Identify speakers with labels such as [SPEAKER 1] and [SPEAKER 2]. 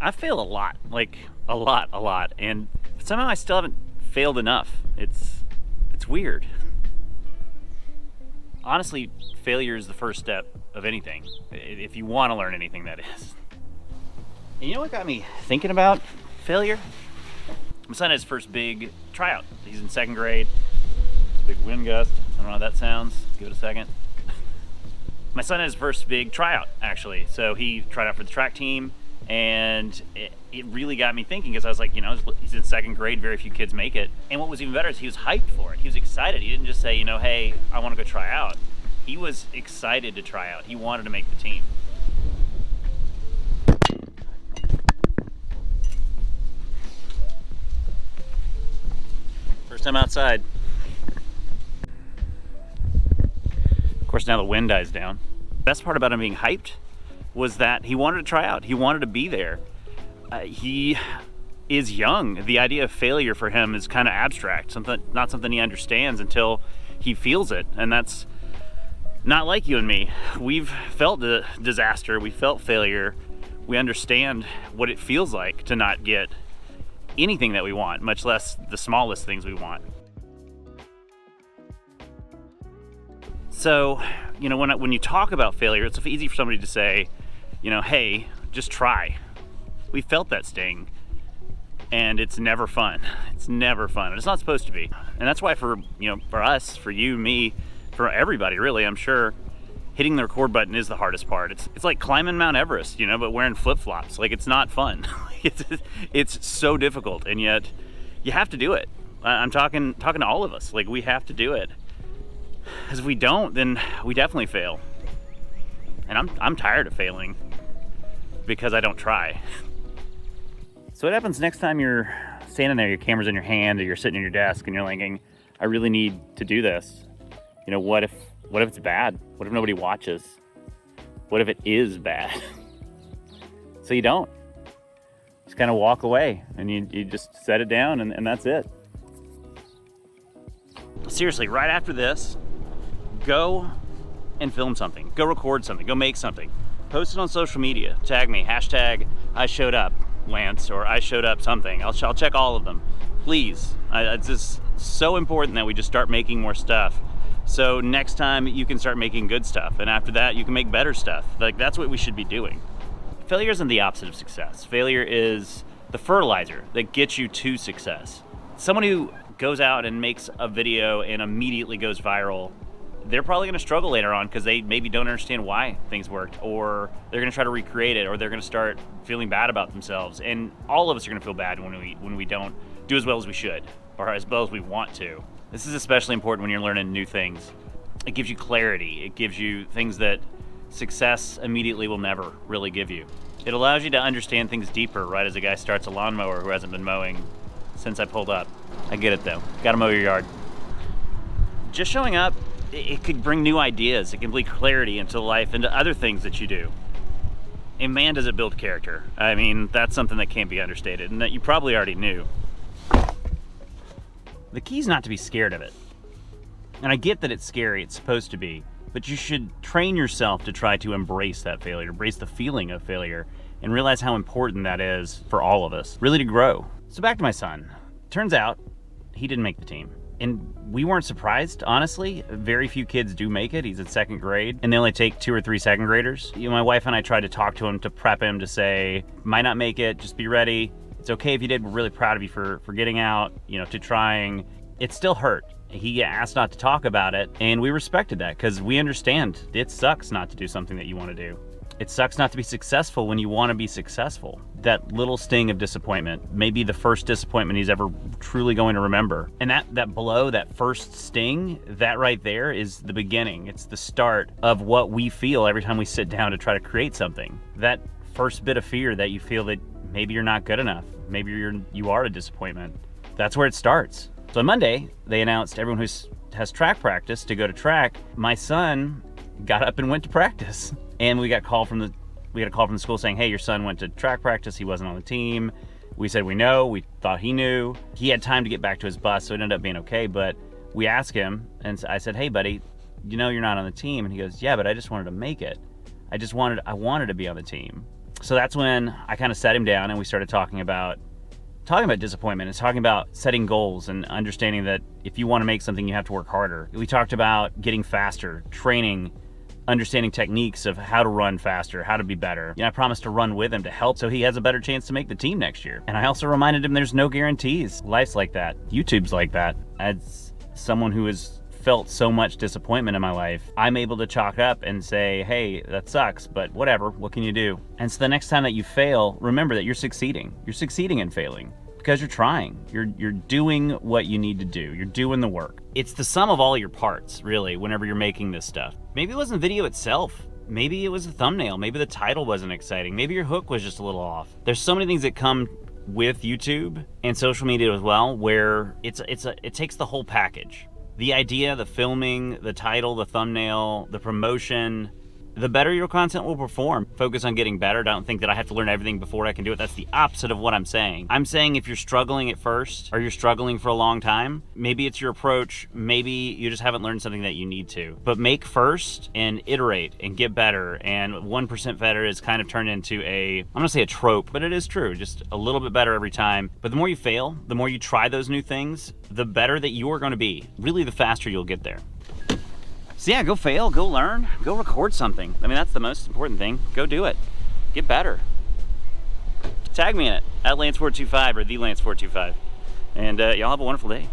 [SPEAKER 1] I fail a lot, like a lot, and somehow I still haven't failed enough. It's weird. Honestly, failure is the first step of anything, if you want to learn anything, that is. And you know what got me thinking about failure? My son had his first big tryout. He's in second grade. It's a big wind gust. I don't know how that sounds. Give it a second. My son had his first big tryout, actually. So he tried out for the track team, and it really got me thinking, because I was like, he's in second grade, very few kids make it. And what was even better is he was hyped for it. He was excited. He didn't just say, hey, I want to go try out. He was excited to try out. He wanted to make the team. First time outside. Of course, now the wind dies down. The best part about him being hyped was that he wanted to try out. He wanted to be there. He is young. The idea of failure for him is kind of abstract, not something he understands until he feels it. And that's not like you and me. We've felt the disaster. We felt failure. We understand what it feels like to not get anything that we want, much less the smallest things we want. So, when you talk about failure, it's easy for somebody to say, hey, just try. We felt that sting, and it's never fun. It's never fun, and it's not supposed to be. And that's why for us, for you, me, for everybody really, I'm sure, hitting the record button is the hardest part. It's like climbing Mount Everest, but wearing flip-flops. Like, it's not fun. It's so difficult, and yet you have to do it. I'm talking to all of us. Like, we have to do it. Because if we don't, then we definitely fail. And I'm tired of failing because I don't try. So what happens next time you're standing there, your camera's in your hand, or you're sitting at your desk and you're thinking, I really need to do this. What if it's bad? What if nobody watches? What if it is bad? So you don't. Just kind of walk away, and you just set it down, and that's it. Seriously, right after this, go and film something. Go record something. Go make something. Post it on social media. Tag me. Hashtag I showed up, Lance, or I showed up something. I'll check all of them. Please. It's just so important that we just start making more stuff. So next time you can start making good stuff. And after that, you can make better stuff. Like, that's what we should be doing. Failure isn't the opposite of success. Failure is the fertilizer that gets you to success. Someone who goes out and makes a video and immediately goes viral, they're probably going to struggle later on because they maybe don't understand why things worked, or they're going to try to recreate it, or they're going to start feeling bad about themselves. And all of us are going to feel bad when we don't do as well as we should, or as well as we want to. This is especially important when you're learning new things. It gives you clarity. It gives you things that success immediately will never really give you. It allows you to understand things deeper, right as a guy starts a lawnmower who hasn't been mowing since I pulled up. I get it though. Gotta mow your yard. Just showing up, it could bring new ideas. It can bring clarity into life, into other things that you do. And man, does it build character. I mean, that's something that can't be understated, and that you probably already knew. The key is not to be scared of it. And I get that it's scary, it's supposed to be, but you should train yourself to try to embrace that failure, embrace the feeling of failure, and realize how important that is for all of us, really to grow. So back to my son. Turns out, he didn't make the team. And we weren't surprised, honestly. Very few kids do make it. He's in second grade, and they only take 2 or 3 second graders. My wife and I tried to talk to him, to prep him, to say, might not make it, just be ready. It's okay if you did. We're really proud of you for getting out, to trying. It still hurt. He asked not to talk about it, and we respected that because we understand it sucks not to do something that you want to do. It sucks not to be successful when you want to be successful. That little sting of disappointment may be the first disappointment he's ever truly going to remember. And that blow, that first sting, that right there is the beginning. It's the start of what we feel every time we sit down to try to create something. That first bit of fear that you feel that maybe you're not good enough. Maybe you are a disappointment. That's where it starts. So on Monday, they announced everyone who has track practice to go to track. My son got up and went to practice. And we got a call from the school saying, hey, your son went to track practice, he wasn't on the team. We said, we know, we thought he knew. He had time to get back to his bus, so it ended up being okay, but we asked him, and I said, hey buddy, you're not on the team. And he goes, yeah, but I just wanted to make it. I wanted to be on the team. So that's when I kind of sat him down and we started talking about disappointment and talking about setting goals and understanding that if you want to make something, you have to work harder. We talked about getting faster, training, understanding techniques of how to run faster, how to be better. I promised to run with him to help so he has a better chance to make the team next year. And I also reminded him there's no guarantees. Life's like that. YouTube's like that. As someone who has felt so much disappointment in my life, I'm able to chalk up and say, hey, that sucks, but whatever, what can you do? And so the next time that you fail, remember that you're succeeding. You're succeeding in failing because you're trying. You're doing what you need to do. You're doing the work. It's the sum of all your parts, really, whenever you're making this stuff. Maybe it wasn't the video itself. Maybe it was the thumbnail. Maybe the title wasn't exciting. Maybe your hook was just a little off. There's so many things that come with YouTube and social media as well, where it takes the whole package. The idea, the filming, the title, the thumbnail, the promotion, the better your content will perform. Focus on getting better. Don't think that I have to learn everything before I can do it. That's the opposite of what I'm saying. I'm saying if you're struggling at first or you're struggling for a long time, maybe it's your approach. Maybe you just haven't learned something that you need to. But make first and iterate and get better. And 1% better is kind of turned into I'm gonna say a trope, but it is true. Just a little bit better every time. But the more you fail, the more you try those new things, the better that you are gonna be. Really, the faster you'll get there. So yeah, go fail, go learn, go record something. I mean, that's the most important thing. Go do it. Get better. Tag me in it, @Lance425 or @TheLance425. And y'all have a wonderful day.